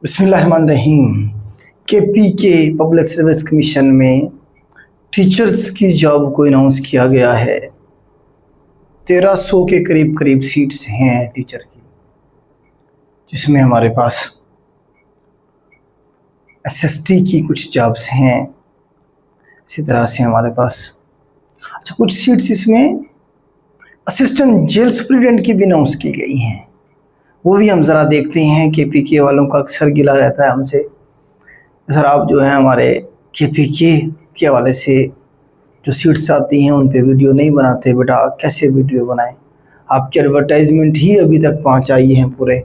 बिस्मिल्लाहिर्रहमानिर्रहीम। KPK public service commission में teachers की जॉब को अनाउंस किया गया है। 1300 के करीब करीब सीट्स हैं टीचर की, जिसमें हमारे पास एसएसटी की कुछ जॉब्स हैं। इसी तरह से हमारे पास कुछ सीट्स इसमें असिस्टेंट जेल सुप्रिटेंडेंट की भी अनाउंस की गई हैं। वो भी हम ज़रा देखते हैं। केपीके वालों का अक्सर गिला रहता है हमसे, सर आप जो है हमारे केपीके के हवाले से जो सीट्स आती हैं उन पे वीडियो नहीं बनाते। बेटा कैसे वीडियो बनाएं? आपकी एडवर्टाइजमेंट ही अभी तक पहुंचाई है पूरे,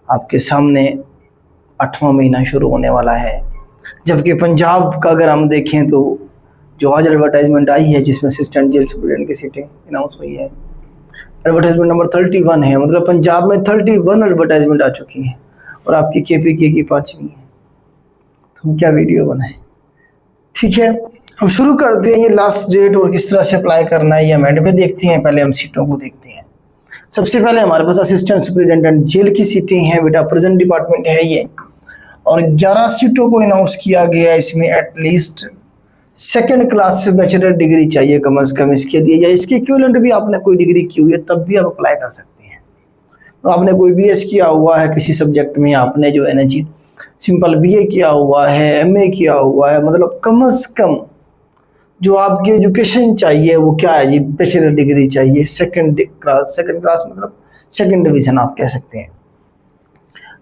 आपके सामने 8वां महीना शुरू होने वाला है। जबकि पंजाब का अगर हम देखें तो जो आज एडवर्टाइजमेंट आई है जिसमें असिस्टेंट जेल सुप्रिटेंडेंट की सीटें अनाउंस हुई है, एडवर्टाइजमेंट नंबर 31 है। मतलब पंजाब में 31 एडवर्टाइजमेंट आ चुकी हैं और आपकी केपीके की 5वीं है। तो हम क्या वीडियो बनाएं? ठीक है, हम शुरू करते हैं। ये लास्ट डेट और किस तरह से अप्लाई करना है ये हम एंड पे देखते हैं। पहले हम सीटों को देखते हैं। सबसे पहले हमारे पास असिस्टेंट सुप्रिटेंडेंट जेल की सीटें हैं बेटा, प्रेजेंट डिपार्टमेंट है ये, और 11 सीटों को अनाउंस किया गया है। इसमें एटलीस्ट सेकंड क्लास से बैचलर डिग्री चाहिए कम से कम इसके लिए, या इसके इक्विवेलेंट भी आपने कोई डिग्री की हुई है तब भी आप अप्लाई कर सकते हैं। तो आपने कोई बीएस किया हुआ है किसी सब्जेक्ट में, आपने जो है ना जी सिंपल बीए किया हुआ है, एमए किया हुआ है, मतलब कम से कम जो आपकी एजुकेशन चाहिए वो क्या है जी, बैचलर डिग्री चाहिए। सेकंड क्लास मतलब सेकंड डिवीजन आप कह सकते हैं।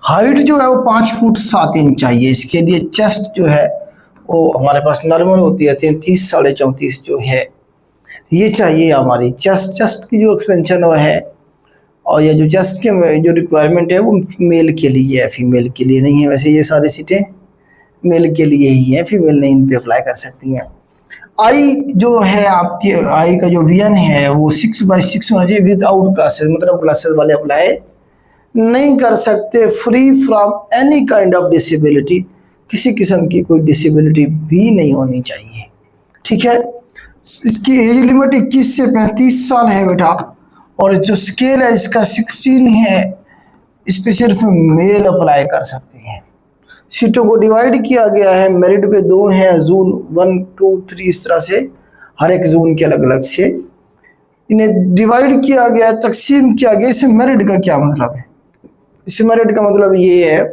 हाइट जो है वो 5 फुट 7 इंच चाहिए इसके लिए। चेस्ट जो है वो हमारे पास नॉर्मल होती है 33 साढ़े 34 जो है ये चाहिए हमारी। चेस्ट की जो एक्सपेंशन वो है, और ये जो चेस्ट के जो रिक्वायरमेंट है वो मेल के लिए है, फीमेल के लिए नहीं है। वैसे ये सारी सीटें मेल के लिए ही है, फीमेल नहीं इन पे अप्लाई कर सकती हैं। आई जो है आपकी आई का जो विजन है वो 6/6 होना चाहिए विदाउट ग्लासेस, मतलब ग्लासेस वाले अप्लाई नहीं कर सकते। Free from any kind of disability, किसी किस्म की कोई डिसेबिलिटी भी नहीं होनी चाहिए। ठीक है, इसकी एज लिमिट 21 से 35 साल है बेटा, और जो स्केल है इसका 16 है। इस पे सिर्फ मेल अप्लाई कर सकते हैं। सीटों को डिवाइड किया गया है, मेरिट पे 2 हैं, जोन 1 2 3 इस तरह से हर एक जोन के अलग अलग से इन्हें डिवाइड किया गया, तकसीम किया गया। इससे मेरिट का क्या मतलब है? इस मेरिट का मतलब ये है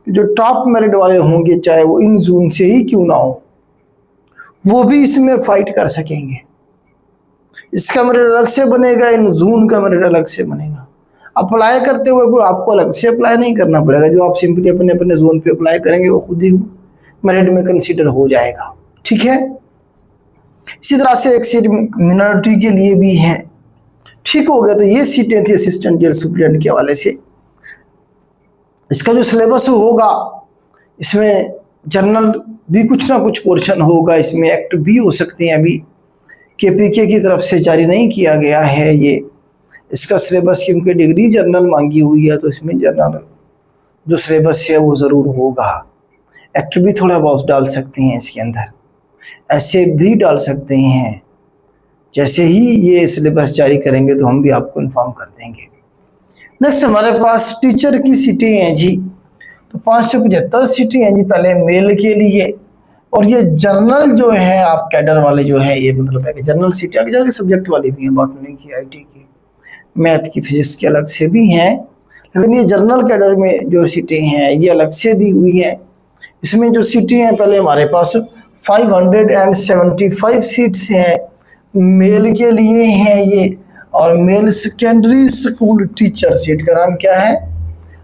कि जो टॉप मेरिट वाले होंगे चाहे वो इन जोन से ही क्यों ना हो, वो भी इसमें फाइट कर सकेंगे। इसका मेरिट अलग से बनेगा, इन जोन का मेरिट अलग से बनेगा। अप्लाई करते हुए कोई आपको अलग से अप्लाई नहीं करना पड़ेगा, जो आप सिंपली अपने अपने जोन पे अप्लाई करेंगे वो खुद ही मेरिट में कंसीडर हो जाएगा। ठीक है, इसी तरह से एक सीट मिनॉरिटी के लिए भी है। ठीक हो गया, तो ये सीटें थी असिस्टेंट जेल सुप्रिटेंडेंट के हवाले से। इसका जो सिलेबस होगा इसमें जनरल भी कुछ ना कुछ पोर्शन होगा, इसमें एक्ट भी हो सकते हैं। अभी केपीके की तरफ से जारी नहीं किया गया है ये इसका सिलेबस, क्योंकि डिग्री जनरल मांगी हुई है तो इसमें जनरल जो सिलेबस है वो ज़रूर होगा। एक्ट भी थोड़ा बहुत डाल सकते हैं इसके अंदर, ऐसे भी डाल सकते हैं। जैसे ही ये सिलेबस जारी करेंगे तो हम भी आपको इन्फॉर्म कर देंगे। नेक्स्ट हमारे पास टीचर की सीटें हैं जी, तो 575 सीटें हैं जी पहले मेल के लिए। और ये जर्नल जो है आप कैडर वाले जो है, ये मतलब है कि जर्नल सीटें आगे जाके सब्जेक्ट वाली भी हैं, बॉटनी की, आईटी की, मैथ की, फिजिक्स की अलग से भी हैं। लेकिन ये जर्नल कैडर में जो सीटें हैं ये अलग से दी हुई हैं। इसमें जो सीटें हैं पहले हमारे पास 575 सीट्स हैं मेल के लिए हैं ये। और male secondary school teacher seat का नाम क्या है?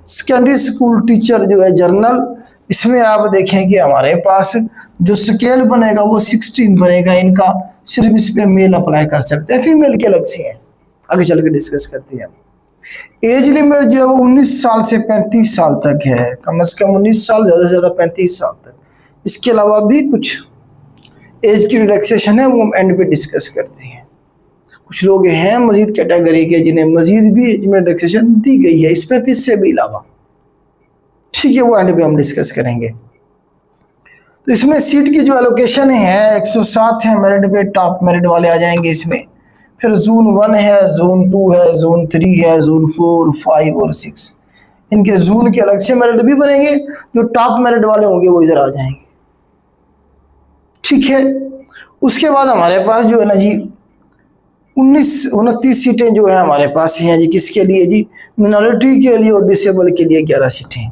सेकेंडरी स्कूल टीचर जो है जर्नल। इसमें आप देखें कि हमारे पास जो स्केल बनेगा वो 16 बनेगा इनका। सिर्फ इस पे मेल अप्लाई कर सकते हैं, फीमेल के अलग से हैं, आगे चल के डिस्कस करते हैं। एज लिमिट जो है वो 19 साल से 35 साल तक है, कम से कम 19 साल, ज़्यादा से ज़्यादा 35 साल तक। इसके अलावा भी कुछ एज की रिलैक्सेशन है वो हम एंड पे डिस्कस करते हैं। कुछ लोग हैं मजीद कैटेगरी के जिन्हें मजीद भी एज में रिलैक्सेशन दी गई है इस 35 से भी अलावा। ठीक है, वो एंड पे हम डिस्कस करेंगे। तो इसमें सीट की जो एलोकेशन है 107 है मेरिट पे, टॉप मेरिट वाले आ जाएंगे इसमें। फिर जोन 1 है, जोन 2 है, जोन 3 है, जोन 4 5 और 6 इनके जोन के अलग से मेरिट भी बनेंगे, जो टॉप मेरिट वाले होंगे वो इधर आ जाएंगे। ठीक है, उसके बाद हमारे पास जो है ना जी 29 सीटें जो है हमारे पास हैं जी, किसके लिए जी, मिनॉरिटी के लिए और डिसेबल के लिए 11 सीटें।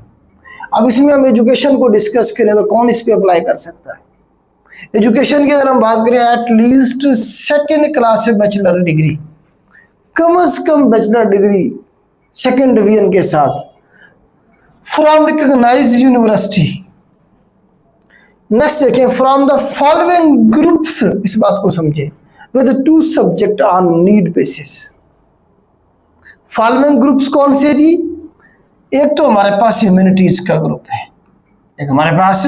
अब इसमें हम एजुकेशन को डिस्कस करें तो कौन इस पे अप्लाई कर सकता है। एजुकेशन की अगर हम बात करें, एटलीस्ट सेकेंड क्लास से बैचलर डिग्री, कम से कम बैचलर डिग्री सेकेंड डिवीजन के साथ फ्रॉम रिकॉग्नाइज्ड यूनिवर्सिटी। नेक्स्ट देखें, फ्रॉम द फॉलोइंग ग्रुप्स, इस बात को समझे, with 2 subject on need basis. Following groups कौन से जी, एक तो हमारे पास ह्यूमैनिटीज का ग्रुप है, एक हमारे पास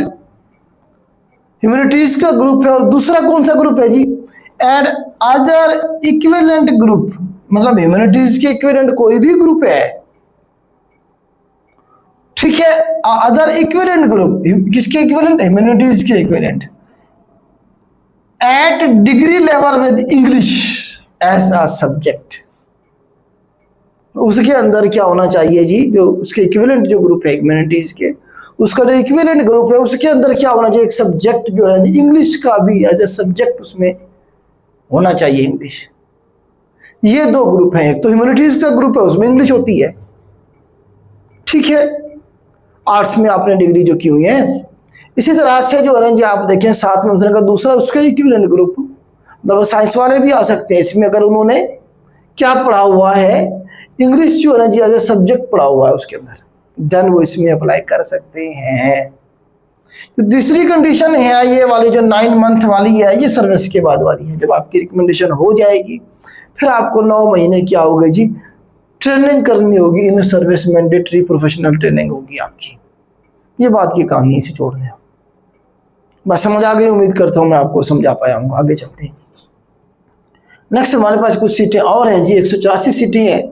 ह्यूमैनिटीज का ग्रुप है, और दूसरा कौन सा ग्रुप है जी, एड अदर इक्विवेलेंट ग्रुप, मतलब ह्यूमैनिटीज के इक्विवेलेंट कोई भी ग्रुप है, ठीक है, अदर इक्विवेलेंट ग्रुप, किसके इक्विवेलेंट, ह्यूमैनिटीज के equivalent, at degree level with English as a subject. उसके अंदर क्या होना चाहिए जी, जो उसके इक्विवेलेंट जो ग्रुप है ह्यूमैनिटीज के, उसका जो इक्विवेलेंट ग्रुप है उसके अंदर क्या होना चाहिए, एक सब्जेक्ट जो है इंग्लिश का भी एज ए सब्जेक्ट उसमें होना चाहिए इंग्लिश। ये 2 ग्रुप हैं, एक तो ह्यूमैनिटीज का ग्रुप है उसमें इंग्लिश होती है, ठीक है, आर्ट्स में आपने डिग्री जो की हुई है। इसी तरह से जो है ना जी आप देखें साथ में उसने का दूसरा उसका इक्विवेलेंट ग्रुप, मतलब साइंस वाले भी आ सकते हैं इसमें, अगर उन्होंने क्या पढ़ा हुआ है, इंग्लिश जो है ना जी एज ए सब्जेक्ट पढ़ा हुआ है उसके अंदर, देन वो इसमें अप्लाई कर सकते हैं। तो तीसरी कंडीशन है ये वाली जो 9 मंथ वाली है, ये सर्विस के बाद वाली है। जब आपकी रिकमेंडेशन हो जाएगी फिर आपको 9 महीने क्या होगा जी, ट्रेनिंग करनी होगी, in service mandatory professional training होगी आपकी। ये बात की कहानी इसे छोड़ दें, बस समझ आ गई, उम्मीद करता हूँ मैं आपको समझा पाया हूँ। आगे चलते हैं, नेक्स्ट हमारे पास कुछ सीटें और हैं जी, 184 सीटें हैं।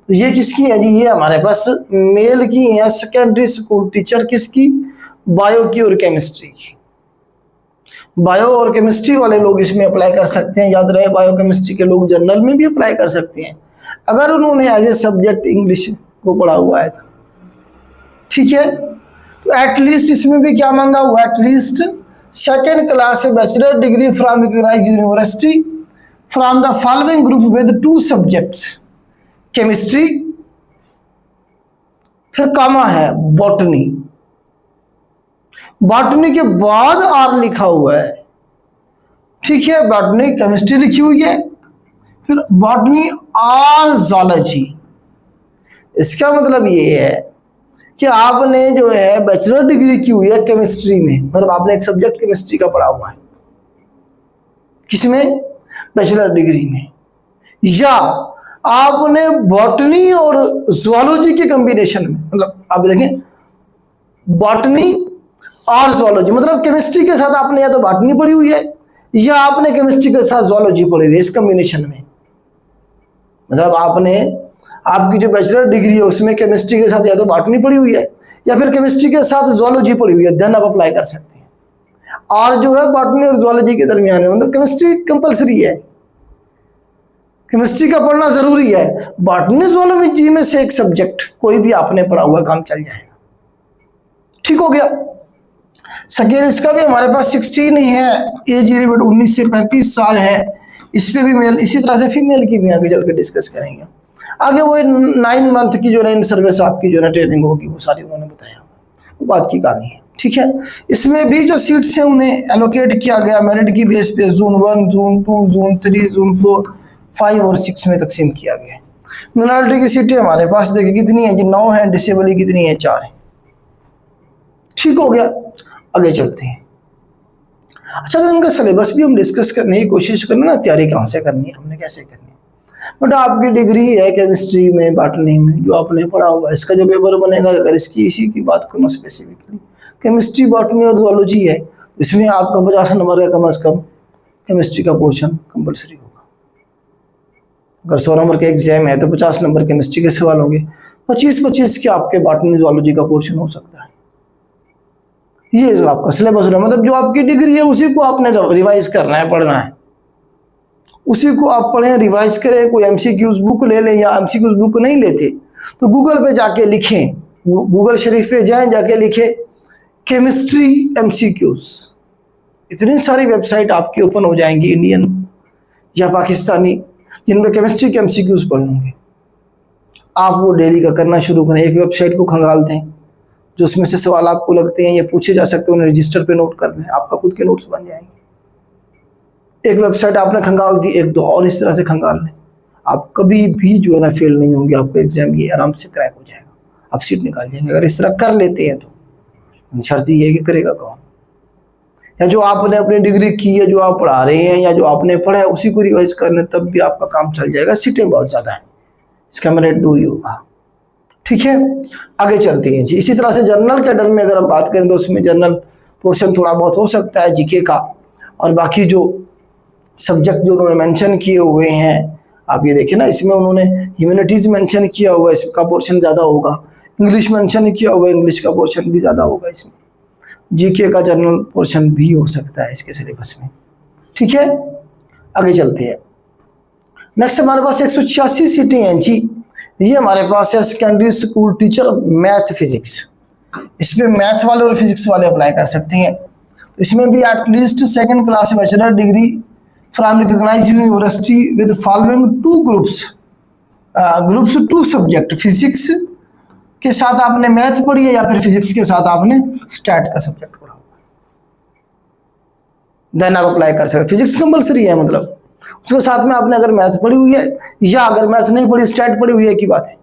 तो ये किसकी है जी, ये हमारे पास मेल की है, सेकेंडरी स्कूल टीचर, किसकी, बायो की और केमिस्ट्री की। बायो और केमिस्ट्री वाले लोग इसमें अप्लाई कर सकते हैं। याद रहे, बायो केमिस्ट्री के लोग जनरल में भी अप्लाई कर सकते हैं अगर उन्होंने एज ए सब्जेक्ट इंग्लिश को पढ़ा हुआ है तो, ठीक है। तो एटलीस्ट इसमें भी क्या मांगा हुआ, एटलीस्ट सेकेंड क्लास से bachelor degree from recognised university from the following group with 2 subjects, chemistry, फिर कामा है बॉटनी, बॉटनी के बाद आर लिखा हुआ है, ठीक है, बॉटनी केमिस्ट्री लिखी हुई है, फिर बॉटनी आर जूलॉजी। इसका मतलब ये है कि आपने जो है बैचलर डिग्री की हुई है केमिस्ट्री में, मतलब आपने एक सब्जेक्ट केमिस्ट्री का पढ़ा हुआ है, किसमें, बैचलर डिग्री में, या आपने बॉटनी और जूलॉजी के कॉम्बिनेशन में, मतलब आप देखें बॉटनी और जूलॉजी, मतलब केमिस्ट्री के साथ आपने या तो बॉटनी पढ़ी हुई है या आपने केमिस्ट्री के साथ जूलॉजी पढ़ी हुई है, इस कॉम्बिनेशन में, मतलब आपने आपकी जो बैचलर डिग्री है उसमें केमिस्ट्री के साथ या तो बॉटनी पढ़ी हुई है या फिर केमिस्ट्री के साथ जूलॉजी पढ़ी हुई है, देन आप अप्लाई कर सकते हैं। और जो है बॉटनी और जूलॉजी के दरमियान है, मतलब केमिस्ट्री कंपलसरी है, केमिस्ट्री का पढ़ना जरूरी है। बॉटनी जूलॉजी में से एक सब्जेक्ट कोई भी आपने पढ़ा हुआ काम चल जाएगा, ठीक हो गया। सेकेंड इसका भी हमारे पास 16 है, एज लिमिट 19 से 35 साल है, इस पे भी मेल, इसी तरह से फीमेल की भी आगे चल के डिस्कस करेंगे। आगे वो 9 मंथ की जो है इन सर्विस आपकी जो है ट्रेनिंग होगी वो सारी उन्होंने बताया, वो बात की कहानी है, ठीक है। इसमें भी जो सीट्स हैं उन्हें एलोकेट किया गया मेरिट की बेस पे, जोन 1, जोन 2, जोन 3, जोन 4, 5 और 6 में तकसीम किया गया है। मिनॉरिटी की सीटें हमारे पास देखिए कितनी है जी, 9 है, डिसेबल की कितनी है, 4 है, ठीक हो गया। आगे चलते हैं। अच्छा, अगर इनका सिलेबस भी हम डिस्कस करने की कोशिश करें ना, तैयारी कहाँ से करनी है, हमने कैसे करनी है, बट आपकी डिग्री है केमिस्ट्री में, बॉटनी में, जो आपने पढ़ा हुआ है, इसका जो पेपर बनेगा, अगर इसकी इसी की बात करूँ स्पेसिफिकली, केमिस्ट्री, बॉटनी और जूलॉजी है, इसमें आपका 50 नंबर का कम से कम केमिस्ट्री का पोर्शन कंपलसरी होगा। अगर 100 नंबर का एग्जाम है तो 50 नंबर केमिस्ट्री के सवाल होंगे, 25-25 के आपके बॉटनी जूलॉजी का पोर्शन हो सकता है। ये जो आपका सिलेबस है, मतलब जो आपकी डिग्री है उसी को आपने रिवाइज करना है, पढ़ना है, उसी को आप पढ़ें, रिवाइज करें। कोई एमसीक्यूज बुक ले लें, या एमसीक्यूज बुक नहीं लेते तो गूगल पे जाके लिखें गूगल शरीफ पे जाएं, जाके लिखे केमिस्ट्री एमसीक्यूज, इतनी सारी वेबसाइट आपकी ओपन हो जाएंगी इंडियन या पाकिस्तानी, जिनमें केमिस्ट्री के एमसीक्यूज पड़े होंगे। आप वो डेली का करना शुरू करें। एक वेबसाइट को खंगाल दें जो उसमें से सवाल आपको लगते हैं ये पूछे जा सकते हैं, उन्हें रजिस्टर पे नोट कर लें, आपका खुद के नोट्स बन जाएंगे। एक वेबसाइट आपने खंगाल दी, एक दो और इस तरह से खंगाल लें, आप कभी भी जो है ना फेल नहीं होंगे, आपको एग्जाम ये आराम से क्रैक हो जाएगा, आप सीट निकाल जाएंगे अगर इस तरह कर लेते हैं तो। शर्त ये है कि करेगा कौन, या जो आपने अपनी डिग्री की है, जो आप पढ़ा रहे हैं या जो आपने पढ़ा है उसी को रिवाइज कर लें, तब भी आपका काम चल जाएगा। सीटें बहुत ज़्यादा हैं, इसका मेरिट 2 ही होगा। ठीक है, आगे चलते हैं जी। इसी तरह से जनरल कैडर में अगर हम बात करें तो उसमें जनरल पोर्शन थोड़ा बहुत हो सकता है जीके का, और बाकी जो सब्जेक्ट जो उन्होंने मेंशन किए हुए हैं आप ये देखें ना, इसमें उन्होंने ह्यूमैनिटीज़ मेंशन किया हुआ है, इसका पोर्शन ज़्यादा होगा। इंग्लिश मेंशन किया हुआ है, इंग्लिश का पोर्शन भी ज़्यादा होगा। इसमें जीके का जनरल पोर्शन भी हो सकता है इसके सिलेबस में। ठीक है, आगे चलते हैं। नेक्स्ट हमारे पास 186 सीटें हैं जी। ये हमारे पास है secondary school teacher math physics. इसमें मैथ वाले और फिजिक्स वाले अप्लाई कर सकते हैं। इसमें भी at least second class bachelor degree from recognised university with following 2 groups 2 subject, physics के साथ आपने मैथ पढ़ी है या फिर फिजिक्स के साथ आपने स्टैट का सब्जेक्ट पढ़ा हुआ है, देन आप अप्लाई कर सकते हैं। फिजिक्स कंपलसरी है, मतलब उसके साथ में आपने अगर मैथ पढ़ी हुई है या अगर मैथ नहीं पढ़ी स्टैट पढ़ी हुई है की बात है,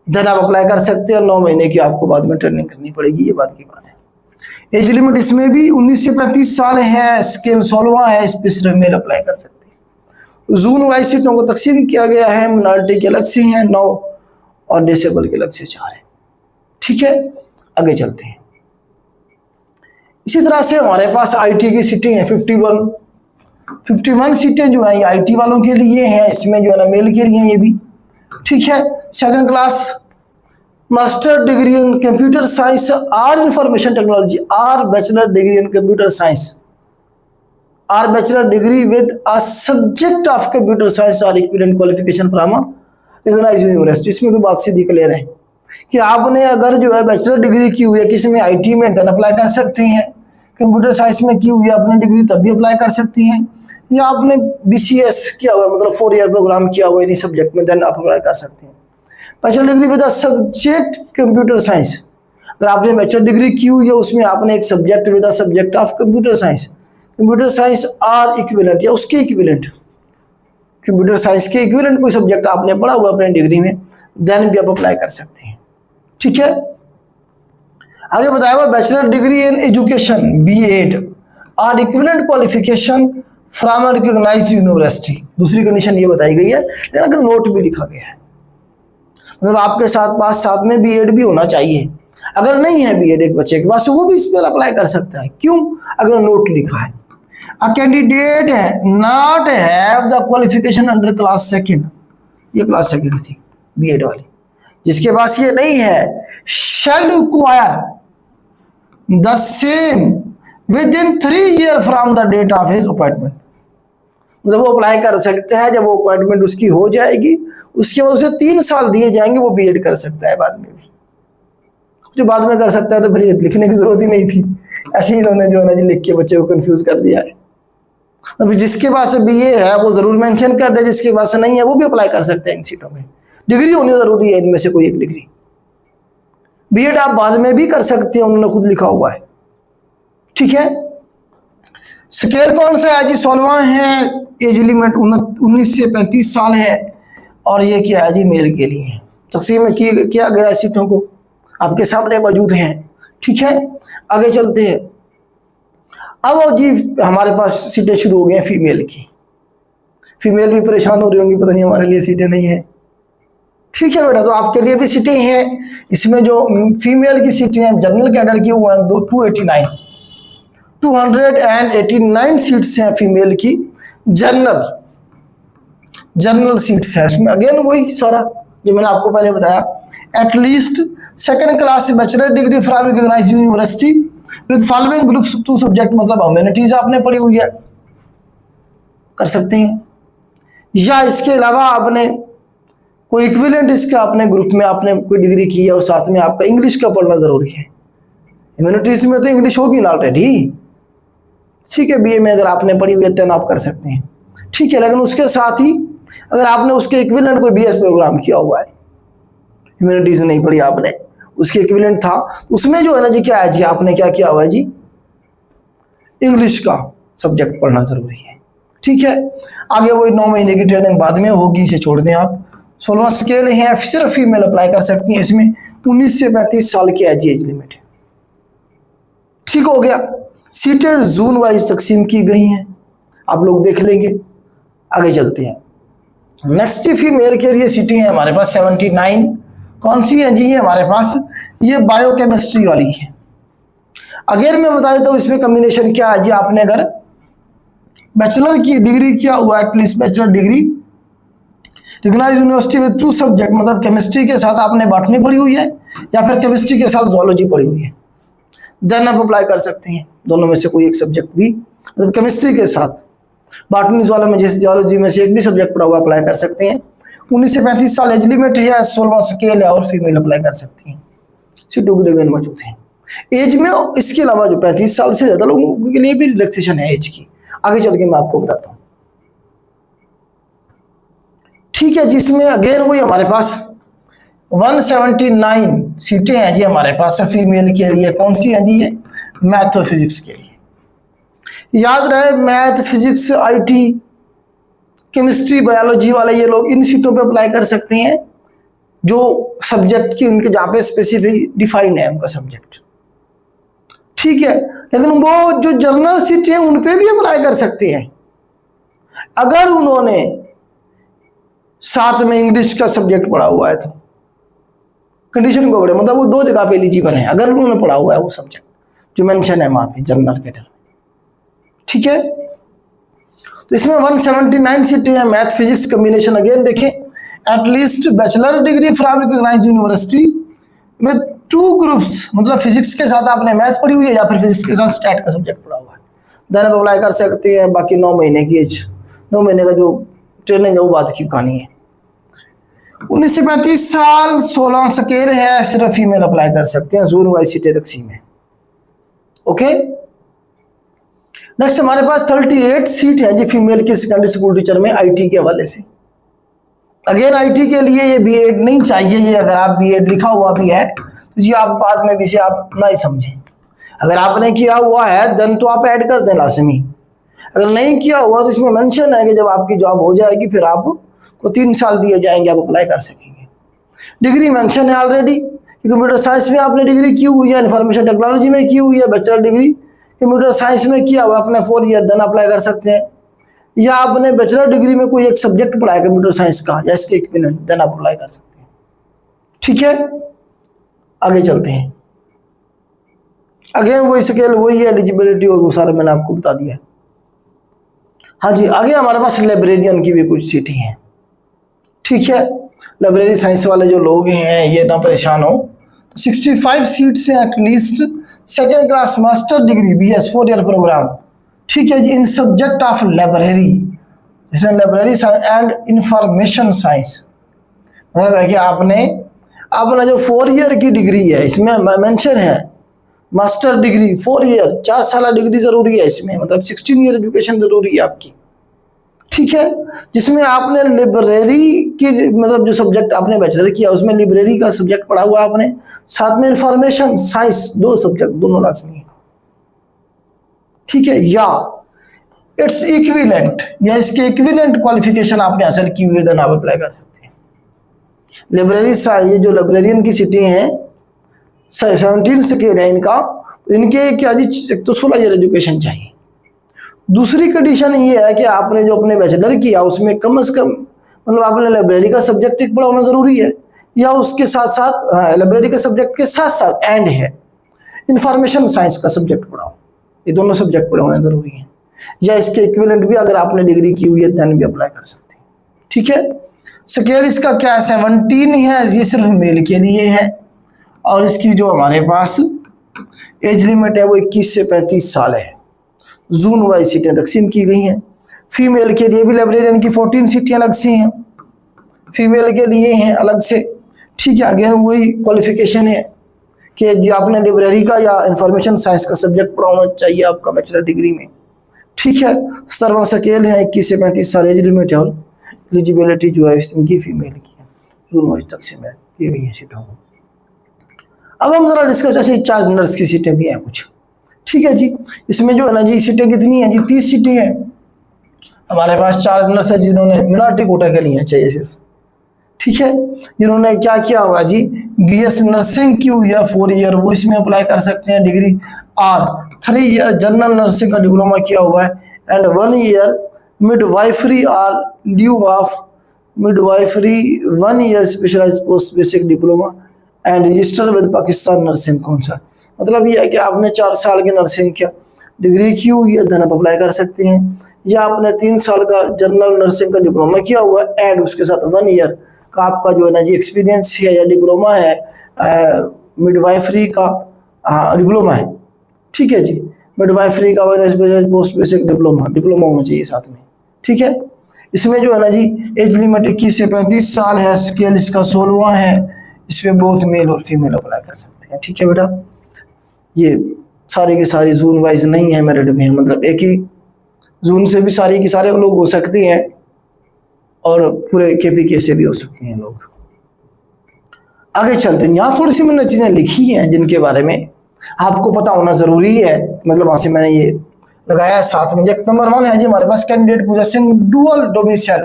देन आप अप्लाई कर सकते हैं। 9 महीने की आपको बाद में ट्रेनिंग करनी पड़ेगी, ये बात की बात है। एज लिमिट इसमें भी 19 से 35 साल है, स्केल 16 है, इस पर मेल अप्लाई कर सकते हैं। जोन वाइज सीटों को तकसीम किया गया है, मिनॉरिटी के अलग से हैं 9 और डिसेबल के अलग से 4 है। ठीक है, आगे चलते हैं। इसी तरह से हमारे पास आईटी की सीटें हैं 51 सीटें जो है ये आईटी वालों के लिए हैं, इसमें जो है ना मेल के लिए हैं ये भी। ठीक है, second class master degree in computer science और इंफॉर्मेशन टेक्नोलॉजी और bachelor degree in computer science और bachelor degree with a subject of computer science और equivalent qualification from recognised university. इसमें भी बात सीधी क्लियर है कि आपने अगर जो है बैचलर डिग्री की हुई है किसी में आईटी में, देन अप्लाई कर सकते हैं। कंप्यूटर साइंस में की हुई है अपनी डिग्री, तब भी अप्लाई कर सकती हैं। या आपने बीसीएस किया हुआ है, मतलब 4 ईयर प्रोग्राम किया हुआ है इन्हीं सब्जेक्ट में, देन आप अप्लाई कर सकते हैं। Bachelor degree with subject computer science, अगर आपने बैचलर डिग्री की हुई है उसमें आपने एक subject with subject of computer science और इक्विवेलेंट या उसके इक्विवेलेंट, कंप्यूटर साइंस के इक्विवेलेंट कोई सब्जेक्ट आपने पढ़ा हुआ अपनी डिग्री में, देन भी आप अप्लाई कर सकते हैं। ठीक है, आगे बताया हुआ bachelor degree in education B Ed और equivalent qualification from recognised university, दूसरी कंडीशन ये बताई गई है, लेकिन अगर नोट भी लिखा गया है, मतलब आपके साथ में बीएड भी होना चाहिए। अगर नहीं है बीएड एक बच्चे के पास वो भी इस पर अप्लाई कर सकता है। क्यों? अगर नोट लिखा है। A candidate not have the qualification under class second, ये क्लास सेकंड थी बीएड वाली, जिसके पास ये नहीं है shall acquire the same within 3 year from the date of his appointment, मतलब वो अप्लाई कर सकते हैं जब वो अपॉइंटमेंट उसकी हो जाएगी, उसके बाद उसे 3 साल दिए जाएंगे, वो बीएड कर सकता है बाद में भी। जो बाद में कर सकता है तो फिर लिखने की जरूरत ही नहीं थी, ऐसे ही इन्होंने जो है ना जी लिख के बच्चे को कंफ्यूज कर दिया है। अभी जिसके पास बीए है वो जरूर मेंशन कर दे, जिसके पास नहीं है वो भी अप्लाई कर सकते हैं इन सीटों में। डिग्री होनी जरूरी है, इनमें से कोई एक डिग्री। बीएड आप बाद में भी कर सकते हैं, उन्होंने खुद लिखा हुआ है। ठीक है, स्केल कौन सा है जी? 16 है, एज लिमिट 19 से 35 साल है, और ये क्या है जी मेल के लिए है। तकसीम में किया गया सीटों को आपके सामने मौजूद हैं। ठीक है, आगे चलते हैं। अब जी हमारे पास सीटें शुरू हो गई हैं फीमेल की। फीमेल भी परेशान हो रही होंगी, पता नहीं हमारे लिए सीटें नहीं है। ठीक है बेटा, तो आपके लिए भी सीटें हैं। इसमें जो फीमेल की सीटें हैं जनरल कैडर की वो हैं 289 सीट्स हैं फीमेल की, जनरल सीट्स है। इसमें अगेन वही सारा जो मैंने आपको पहले बताया, at least second class bachelor degree from recognised university with following groups 2 subject, मतलब ह्यूमैनिटीज आपने पढ़ी हुई है, कर सकते हैं। या इसके अलावा आपने कोई इक्विवेलेंट इसका अपने ग्रुप में आपने कोई डिग्री की है और साथ में आपका इंग्लिश का पढ़ना जरूरी है। ह्यूमैनिटीज में तो इंग्लिश होगी ना ऑलरेडी, ठीक है, बीए में अगर आपने पढ़ी हुई है तो आप कर सकते हैं, ठीक है। लेकिन उसके साथ ही अगर आपने उसके इक्विवेलेंट कोई बीएस प्रोग्राम किया हुआ है, ह्यूमैनिटीज नहीं पढ़ी आपने, उसके इक्विवेलेंट था, उसमें जो है ना जी क्या है जी, आपने क्या किया हुआ है जी, इंग्लिश का सब्जेक्ट पढ़ना जरूरी है, ठीक है। आगे वही 9 महीने की ट्रेनिंग बाद में होगी, इसे छोड़ दें आप। 16 स्केल है, सिर्फ फीमेल अप्लाई कर सकती हैं, इसमें 19 से 35 साल की एज लिमिट है, ठीक हो गया। सीटें जोन वाइज तकसीम की गई हैं, आप लोग देख लेंगे। आगे चलते हैं, नेक्स्ट फीमेल के लिए सीटें हैं हमारे पास 79। कौन सी है जी, ये हमारे पास ये बायोकेमिस्ट्री वाली है। अगर मैं बता देता हूँ इसमें कॉम्बिनेशन क्या है जी, आपने अगर बैचलर की डिग्री किया हुआ, at least bachelor degree recognised university with 2 subject, मतलब केमिस्ट्री के साथ आपने बॉटनी पढ़ी हुई है या फिर केमिस्ट्री के साथ जूलॉजी पढ़ी हुई है, देन आप अप्लाई कर सकते हैं। दोनों में से कोई एक सब्जेक्ट भी, मतलब केमिस्ट्री के साथ बॉटनी जूलॉजी में से एक भी सब्जेक्ट पढ़ा हुआ अप्लाई कर सकते हैं। 19 से 35 साल एज लिमिट है, 16 स्केल है और फीमेल अप्लाई कर सकती हैं। सीटों की डिवीजन मौजूद है एज में। इसके अलावा जो 35 साल से ज्यादा लोगों के लिए भी रिलैक्सेशन है एज की, आगे चल के मैं आपको बताता हूँ, ठीक है। जिसमें अगेन वही हमारे पास 179 सीटें हैं जी हमारे पास फीमेल के लिए। कौन सी हैं जी, ये मैथ और फिजिक्स के लिए। याद रहे, math, physics, IT, chemistry, biology वाले ये लोग इन सीटों पे अप्लाई कर सकते हैं जो सब्जेक्ट की उनके जहाँ पे स्पेसिफिक डिफाइन है उनका सब्जेक्ट, ठीक है। लेकिन वो जो जनरल सीट है उन पे भी अप्लाई कर सकते हैं अगर उन्होंने साथ में इंग्लिश का सब्जेक्ट पढ़ा हुआ है तो। कंडीशन को बड़े मतलब वो 2 जगह पे एलिजिबल है अगर उन्होंने पढ़ा हुआ है वो सब्जेक्ट जो मेंशन है वहां पे जनरल कैडर, ठीक है। तो इसमें 179 सीटें हैं, मैथ फिजिक्स कॉम्बिनेशन। अगेन देखें, at least bachelor degree from recognised university with 2 groups, मतलब फिजिक्स के साथ आपने मैथ पढ़ी हुई है या फिर फिजिक्स के साथ स्टैट का सब्जेक्ट पढ़ा हुआ है, देन आप अप्लाई कर सकते हैं। बाकी 9 महीने की एज, 9 महीने का जो ट्रेनिंग है वो बात की कहानी है। 19 से 35 साल, 16 स्केल है, सिर्फ फीमेल अप्लाई कर सकते हैं, जोन वाइज सीटें तकसीम है, ओके। नेक्स्ट हमारे पास 38 सीट है जी फीमेल की सेकेंडरी स्कूल टीचर में आईटी के हवाले से। अगेन आईटी के लिए ये बीएड नहीं चाहिए, ये अगर आप बीएड लिखा हुआ भी है तो जी आप बाद में भी से आप ना ही समझें। अगर आपने किया हुआ है देन तो आप ऐड कर दें लाजमी, अगर नहीं किया हुआ तो इसमें मेंशन है कि जब आपकी जॉब हो जाएगी फिर आपको 3 साल दिए जाएंगे, आप अप्लाई कर सकेंगे। डिग्री मेंशन है ऑलरेडी, कंप्यूटर साइंस में आपने डिग्री की हुई है, इंफॉर्मेशन टेक्नोलॉजी में की हुई है, बैचलर डिग्री कंप्यूटर साइंस में किया हुआ अपने 4 ईयर, देन अप्लाई कर सकते हैं। या आपने बैचलर डिग्री में कोई एक सब्जेक्ट पढ़ा है कंप्यूटर साइंस का या इसके इक्विवेलेंट, देन आप अप्लाई कर सकते हैं, ठीक है। आगे चलते हैं, अगेन वही स्केल वही है, एलिजिबिलिटी और वो सारा मैंने आपको बता दिया। हाँ जी, आगे हमारे पास लाइब्रेरियन की भी कुछ सीटें हैं, ठीक है। लाइब्रेरी साइंस वाले जो लोग हैं ये ना परेशान हो, तो 65 सीट से at least 2nd class master degree BS 4 year programme, ठीक है जी, इन सब्जेक्ट ऑफ लाइब्रेरी, इसमें library science and information science, मतलब है कि आपने अपना जो 4 ईयर की डिग्री है इसमें मेंशन है मास्टर डिग्री 4 ईयर, 4 साल डिग्री जरूरी है इसमें, मतलब 16 ईयर एजुकेशन जरूरी है आपकी, ठीक है। जिसमें आपने लाइब्रेरी की मतलब जो सब्जेक्ट आपने बैचलर किया उसमें लाइब्रेरी का सब्जेक्ट पढ़ा हुआ आपने, साथ में इंफॉर्मेशन साइंस 2 सब्जेक्ट दोनों लाजमी है, ठीक है। या इट्स इक्विवेलेंट या इसके इक्विवेलेंट क्वालिफिकेशन आपने हासिल की हुई है, देन आप अप्लाई कर सकते हैं। लाइब्रेरी ये जो लाइब्रेरियन की सीटें हैं 17 स्केल है इनका, तो इनके क्या जी, एक तो 16 ईयर एजुकेशन चाहिए। दूसरी कंडीशन ये है कि आपने जो अपने बैचलर किया उसमें कम से कम मतलब आपने लाइब्रेरी का सब्जेक्ट एक पढ़ा होना जरूरी है, या उसके साथ साथ लाइब्रेरी के सब्जेक्ट के साथ साथ एंड है इंफॉर्मेशन साइंस का सब्जेक्ट पढ़ा हो, ये दोनों सब्जेक्ट पढ़े होने जरूरी है। या इसके इक्विवेलेंट भी अगर आपने डिग्री की हुई है देन भी अप्लाई कर सकते हैं, ठीक है। स्केल इसका क्या है 17 है, ये सिर्फ मेल के लिए है, और इसकी जो हमारे पास एज लिमिट है वो 21 से 35 साल है। जोन वाइज सीटें तकसीम की गई हैं। फीमेल के लिए भी लाइब्रेरियन की 14 सीटें अलग से हैं, फीमेल के लिए हैं अलग से। ठीक है, अगेन वही क्वालिफिकेशन है कि जो आपने लाइब्रेरी का या इंफॉर्मेशन साइंस का सब्जेक्ट पढ़ा होना चाहिए आपका बैचलर डिग्री में। ठीक है, सर्वन स्केल है 21 से 35 साल एज लिमिट है, और एलिजिबिलिटी जो है इनकी फीमेल की है, जून तक से मैं ये भी है सीटों को। अब हम जरा डिस्कस, अच्छा चार्ज नर्स की सीटें भी हैं कुछ। ठीक है जी, इसमें जो है ना जी सीटें कितनी है जी, 30 सीटें हैं हमारे पास। चार्ज नर्स है जिन्होंने मिनॉरिटी कोटा के लिए चाहिए सिर्फ। ठीक है, जिन्होंने क्या किया हुआ जी, बीएस नर्सिंग की हुई है 4 ईयर, वो इसमें अप्लाई कर सकते हैं डिग्री, और 3 ईयर जनरल नर्सिंग का डिप्लोमा किया हुआ है, एंड 1 ईयर मिडवाइफरी और due of midwifery, 1 year specialise post basic diploma and register with Pakistan nursing council. मतलब ये है कि आपने 4 साल की नर्सिंग क्या डिग्री की हुई है, धन आप अप्लाई कर सकते हैं, या आपने 3 साल का जनरल नर्सिंग का डिप्लोमा किया हुआ है एंड उसके साथ 1 ईयर का आपका जो है ना जी एक्सपीरियंस है या डिप्लोमा है, मिडवाइफरी का डिप्लोमा है। ठीक है जी, मिडवाइफरी का पोस्ट बेसिक डिप्लोमा होना चाहिए साथ में। ठीक है, इसमें जो है ना जी एज लिमिट 21 से 35 साल है, स्केल इसका 16वां है, इसमें बोथ मेल और फीमेल अप्लाई कर सकते हैं। ठीक है बेटा, ये सारी की सारी जोन वाइज नहीं है मेरिट में, मतलब एक ही जोन से भी सारी की सारे लोग हो सकते हैं और पूरे केपीके से भी हो सकते हैं लोग। आगे चलते हैं, यहाँ थोड़ी सी मैंने चीजें लिखी हैं जिनके बारे में आपको पता होना जरूरी है, मतलब वहां से मैंने ये लगाया है साथ में। नंबर 1 है जी हमारे पास candidate possessing dual domicile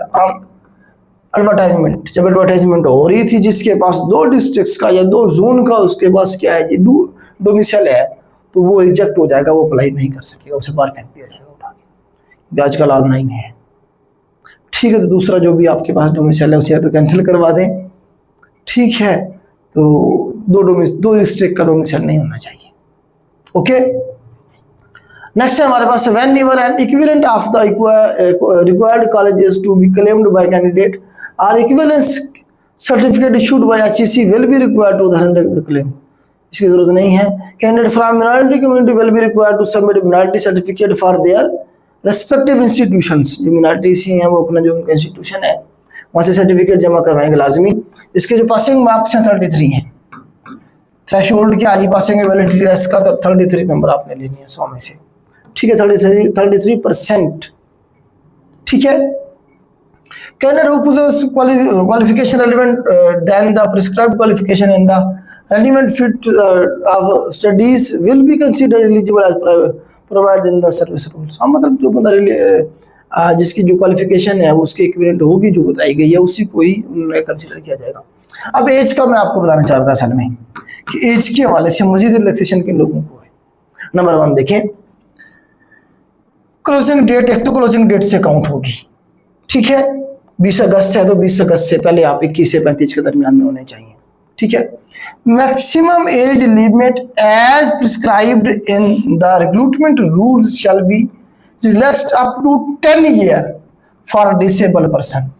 advertisement, जब एडवर्टाइजमेंट हो रही थी जिसके पास 2 डिस्ट्रिक्ट्स का या 2 जोन का उसके पास क्या है जी डोमिसाइल है, तो वो रिजेक्ट हो जाएगा, वो अप्लाई नहीं कर सकेगा, उसे बाहर फेंक दिया जाएगा उठा के, आजकल ऑनलाइन है। ठीक है, तो दूसरा जो भी आपके पास डोमिसाइल है उसे या तो कैंसिल करवा दें। ठीक है, तो 2 डिस्ट्रिक्ट का डोमिसाइल नहीं होना चाहिए। ओके, नेक्स्ट है हमारे पास whenever an equivalent of the required college is to be claimed by candidate और equivalence certificate issued by HEC will be required to the claim. इसकी जरूरत नहीं है। Candidate from minority community will be required to submit minority certificate for their respective institutions. जो minority से हैं वो अपना जो उनका इंस्टीट्यूशन है वहाँ से सर्टिफिकेट जमा करवाएंगे लाजमी। इसके जो पासिंग मार्क्स हैं 33 हैं। थ्रेशोल्ड क्या जी पासिंग वैलिडिटी इसका 33 नंबर आपने लेनी है 100 में से। ठीक है, 33%। ठीक है, candidate who possess qualification relevant than the prescribed qualification in the relevant field of studies will be considered eligible as provided in the service rules। हाँ, मतलब जो बंदा जिसकी जो क्वालिफिकेशन है उसके इक्विवेलेंट होगी जो बताई गई है उसी को ही कंसिडर किया जाएगा। अब एज का मैं आपको बताना चाह रहा था असल में कि एज के हवाले से मजीद रिलैक्सेशन किन लोगों को है। नंबर 1 देखें, क्लोजिंग डेट, एक तो क्लोजिंग डेट से काउंट होगी। ठीक है, 20 अगस्त है तो 20 अगस्त से पहले आप 21 से 35 के दरमियान में होने चाहिए। ठीक है, maximum age limit as prescribed in the recruitment rules shall be relaxed up to 10 year for disable person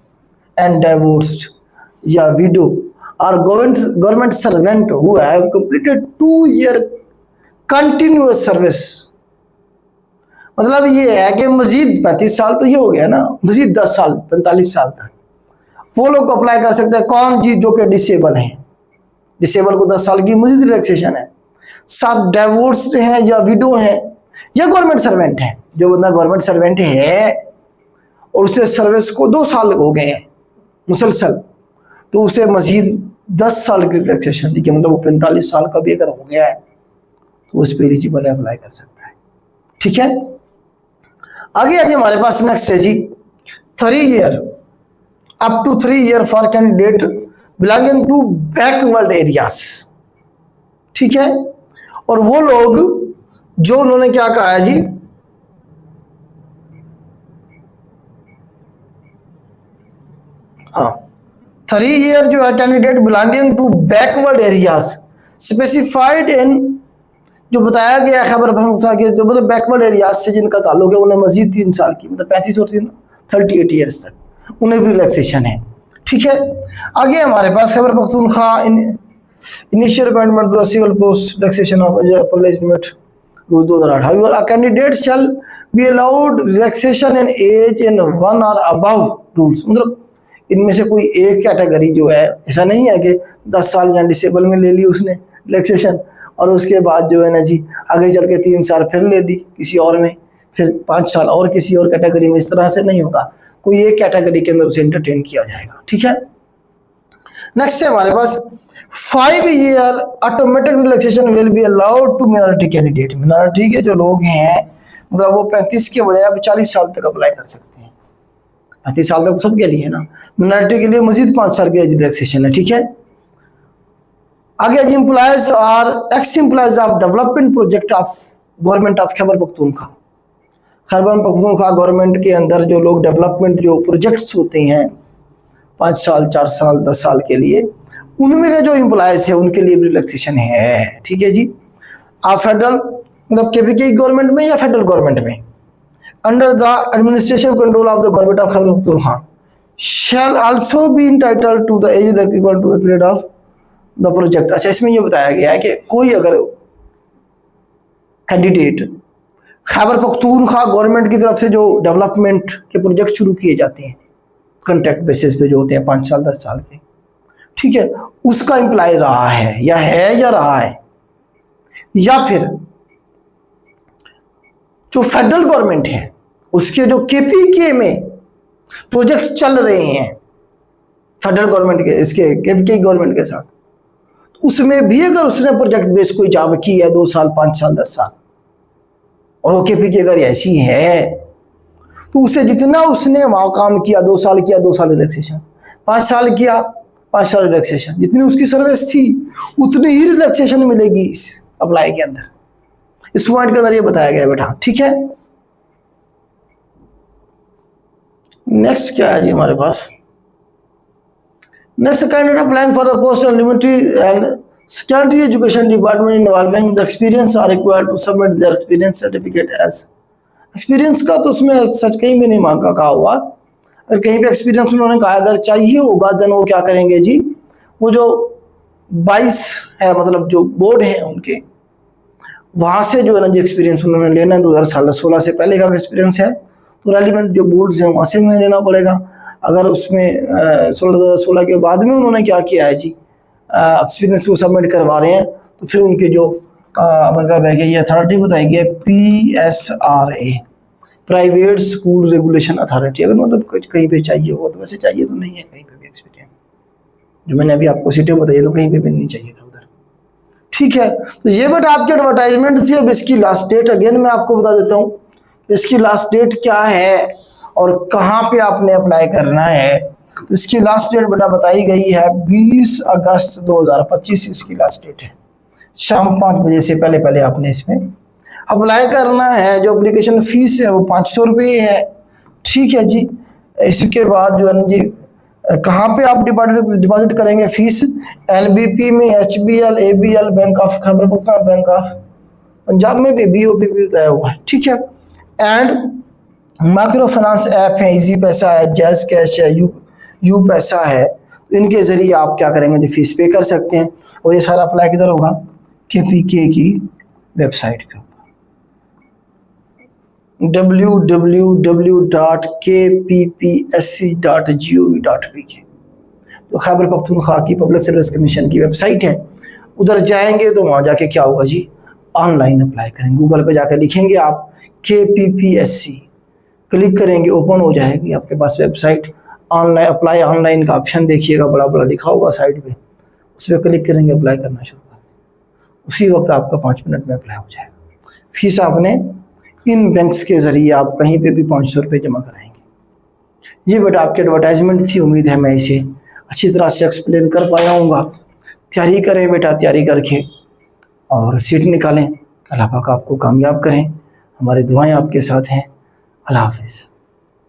and divorced या विडो और government servant who have completed 2 year continuous service. मतलब ये है कि मजीद 35 साल तो ये हो गया ना, मजीद 10 साल 45 साल तक वो लोग अप्लाई कर सकते हैं। कौन जी? जो कि डिसेबल हैं, डिसेबल को 10 साल की मजीद रिलैक्सेशन है। 7 डिवोर्स्ड हैं या विडो हैं या गवर्नमेंट सर्वेंट है। जो बंदा गवर्नमेंट सर्वेंट है और उसे सर्विस को 2 साल हो गए हैं मुसलसल, तो उसे मजीद 10 साल की रिलैक्सेशन दी, मतलब वो 45 साल का भी अगर हो गया है तो उस पर एलिजिबल अप्लाई कर सकता है। ठीक है, आगे आगे हमारे पास नेक्स्ट है जी 3 year up to 3 year for candidate belonging to backward areas. ठीक है, और वो लोग जो उन्होंने क्या कहा है जी, हाँ 3 ईयर जो है candidate belonging to backward areas specified in, जो बताया गया खबर कि जो मतलब बैकवर्ड एरियाज से जिनका ताल्लुक है उन्हें मजीद 3 साल की, मतलब 35 और 3 38 ईयर्स तक उन्हें भी रिलैक्सेशन है। ठीक है, आगे हमारे पास Khyber Pakhtunkhwa initial appointment civil post relaxation of limit rule 2008। A candidate shall be allowed relaxation in age in 1 or above rules। मतलब इनमें से कोई एक कैटेगरी जो है, ऐसा नहीं है कि 10 साल या डिसेबल में ले ली उसने रिलैक्सेशन और उसके बाद जो है ना जी आगे चल के 3 साल फिर ले ली किसी और में, फिर 5 साल और किसी और कैटेगरी में। इस तरह से नहीं होगा, कोई एक कैटेगरी के अंदर उसे एंटरटेन किया जाएगा। ठीक है, नेक्स्ट है हमारे पास 5 year automatic relaxation will be allowed to minority candidate. Minority के जो लोग हैं मतलब वो 35 के बजाय अब 40 साल तक अप्लाई कर सकते हैं। 35 साल तक तो सबके लिए है ना, मिनॉरिटी के लिए मजीद 5 साल की एज रिलैक्सेशन है। ठीक है, आगे एम्प्लॉयज और x employees of development project of government of Khyber Pakhtunkhwa. Khyber Pakhtunkhwa government के अंदर जो लोग डेवलपमेंट जो प्रोजेक्ट्स होते हैं 5 साल 4 साल 10 साल के लिए, उनमें के जो एम्प्लॉयज है उनके लिए भी रिलैक्सेशन है। ठीक है जी, आप फेडरल मतलब केपीके गवर्नमेंट में या फेडरल गवर्नमेंट में, under the administration control of the government of Khyber Pakhtunkhwa shall also be entitled to the age equal to the period of the project. अच्छा, इसमें ये बताया गया है कि कोई अगर कैंडिडेट खैबर पख्तूनख्वा गवर्नमेंट की तरफ से जो डेवलपमेंट के प्रोजेक्ट शुरू किए जाते हैं कॉन्ट्रैक्ट बेसिस पे जो होते हैं 5 साल 10 साल के, ठीक है, उसका एम्प्लॉय रहा है या रहा है, या फिर जो फेडरल गवर्नमेंट है उसके जो केपीके में प्रोजेक्ट्स चल रहे हैं फेडरल गवर्नमेंट के इसके केपीके गवर्नमेंट के साथ, उसमें भी अगर उसने प्रोजेक्ट बेस कोई जॉब की है 2 साल 5 साल 10 साल और वो केपीके अगर ऐसी है तो उसे जितना उसने वहां काम किया 2 साल किया 2 साल रिलैक्सेशन, 5 साल किया 5 साल रिलैक्सेशन, जितनी उसकी सर्विस थी उतनी ही रिलैक्सेशन मिलेगी इस अप्लाई के अंदर। इस पॉइंट के अंदर ये बताया गया बेटा। ठीक है, नेक्स्ट क्या है जी हमारे पास, next candidate applying for the post elementary and secondary education department involving the experience are required to submit their experience certificate as. Experience का तो उसमें सच कहीं भी नहीं मांगा कहा हुआ, अगर कहीं पे एक्सपीरियंस उन्होंने कहा अगर चाहिए होगा देन वो क्या करेंगे जी, वो जो 22 है मतलब जो बोर्ड है उनके वहाँ से जो है ना जी एक्सपीरियंस उन्होंने लेना है। 2016 से पहले का एक्सपीरियंस है तो रेलिवेंट जो बोर्ड्स हैं वहाँ से उन्हें लेना पड़ेगा। अगर उसमें 2016 के बाद में उन्होंने क्या किया है जी एक्सपीरियंस को सबमिट करवा रहे हैं तो फिर उनके जो मतलब है कि ये अथॉरिटी बताएगी PSRA, private school regulation authority. अगर मतलब कहीं पे चाहिए हो तो वैसे चाहिए तो नहीं है कहीं पे भी एक्सपीरियंस, जो मैंने अभी आपको सीटें बताई तो कहीं पे भी नहीं चाहिए था उधर। ठीक है, तो ये बेटा आपकी एडवर्टाइजमेंट थी। अब इसकी लास्ट डेट अगेन मैं आपको बता देता हूँ, इसकी लास्ट डेट क्या है और कहाँ पे आपने अप्लाई करना है। तो इसकी लास्ट डेट बेटा बताई गई है 20 अगस्त 2025 इसकी लास्ट डेट है। शाम 5 बजे से पहले पहले आपने इसमें अप्लाई करना है। जो एप्लीकेशन फीस है वो 500 रुपये है। ठीक है जी, इसके बाद जो है ना जी कहाँ पे आप डिपॉजिट करेंगे फीस, LBP में, HBL, ABL, bank of Khyber Pakhtunkhwa, bank of Punjab में भी BOP भी बताया हुआ है। ठीक है, एंड माइक्रो फाइनेंस ऐप है, इजी पैसा है, जैज कैश है, यू पैसा है, इनके जरिए आप क्या करेंगे जो फीस पे कर सकते हैं। और ये सारा अप्लाई किधर होगा, KPK की वेबसाइट के ऊपर www.kppsc.gov.pk, तो खैबर पख्तूनख्वा की पब्लिक सर्विस कमीशन की वेबसाइट है। उधर जाएंगे तो वहाँ जाके क्या होगा जी ऑनलाइन अप्लाई करेंगे। गूगल पे जाकर लिखेंगे आप KPPSC, क्लिक करेंगे ओपन हो जाएगी आपके पास वेबसाइट। ऑनलाइन अप्लाई ऑनलाइन का ऑप्शन देखिएगा, बड़ा बड़ा लिखा होगा साइड पे, उस पर क्लिक करेंगे, अप्लाई करना शुरू कर उसी वक्त आपका 5 मिनट में अप्लाई हो जाएगा। फीस आपने इन बैंक्स के ज़रिए आप कहीं पे भी 500 रुपये जमा कराएंगे। ये बेटा आपकी एडवर्टाइजमेंट थी। उम्मीद है मैं इसे अच्छी तरह से एक्सप्लेन कर पाया हूँगा। तैयारी करें बेटा, तैयारी करके और सीट निकालें। अल्लाह पाक आपको कामयाब करें। हमारी दुआएं आपके साथ हैं। अल्लाह हाफिज़।